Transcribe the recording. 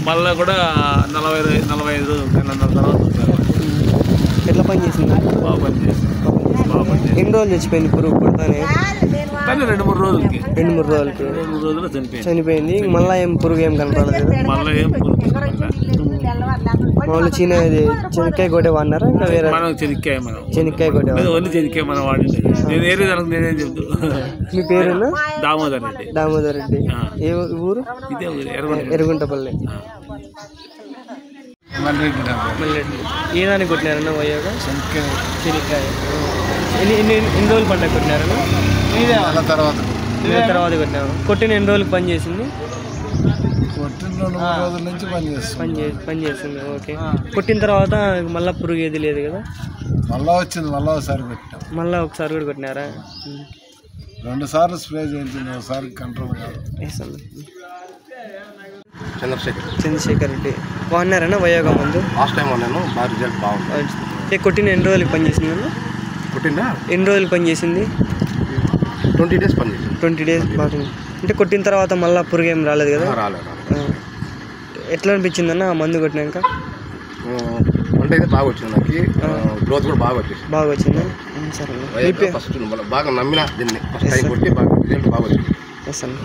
మళ్ళీ కూడా 45 నెలల తర్వాత వచ్చారు. ఎట్లా పని చేసింది? బాగా పనిచేసింది. ఎన్ని రోజులు చచ్చిపోయింది పురుగు పుడతానే? కానీ 2-3 రోజులకి 2-3 రోజులకి 2-3 రోజులు చనిపోయింది. మళ్ళీ ఏం పురుగు ఏం కనపడలేదు. మళ్ళీ ఏం మామూలు చెనిక్కాయ కొట్టే వాడినారా? ఇంకా వేరే మనం చెనిక్కాయ కొట్టే ఓన్లీ చెనిక్కాయ మనం వాడింది. నేను ఏరే దానికి నేనేం చెప్తూ. మీ పేరున్నా? దామోదర్ రెడ్డి. ఏ ఊరు? ఇదే ఎరుగుంటపల్లి. మళ్ళీ ఏ దానికి కొట్టినారన్నా వయ్యాగా? చెనిక్కాయ. ఎన్ని రోజులు పంట కొట్టినారన్నా? తర్వాత కొట్టినారు. కొట్టిన ఎన్ని రోజులకు పని చేసింది? పని చేసింది. ఓకే. కొట్టిన తర్వాత మళ్ళీ పురుగు ఏది లేదు కదా? మళ్ళా వచ్చింది. మళ్ళీ ఒకసారి కూడా కొట్టినారా? 2 సార్లు స్ప్రే చేయించింది. ఒకసారి కంట్రోల్ కాదు. చంద్రశేఖర్ రెడ్డి వాడినారన్నా వయోగా ముందు? లాస్ట్ టైం వాడినాను. బాగా రిజల్ట్ బాగుంది. కొట్టిన ఎన్ని రోజులకి పని చేసింది? ఎన్ని రోజులు పని చేసింది? 20 days పని చేసింది. 20 days బాగుంది. అంటే కొట్టిన తర్వాత మళ్ళీ పురుగు ఏం రాలేదు కదా? రాలేదు. ఎట్లా అనిపించింది అన్న మందు కొట్టినాక? అంటే అయితే బాగా వచ్చింది. నాకు గ్రోత్ కూడా బాగా వచ్చింది. సరే ఫస్ట్ బాగా నమ్మిన దీన్ని ఫస్ట్ టైం కొట్టి బాగా రిజల్ట్ బాగా వచ్చింది. ఎస్ అన్న.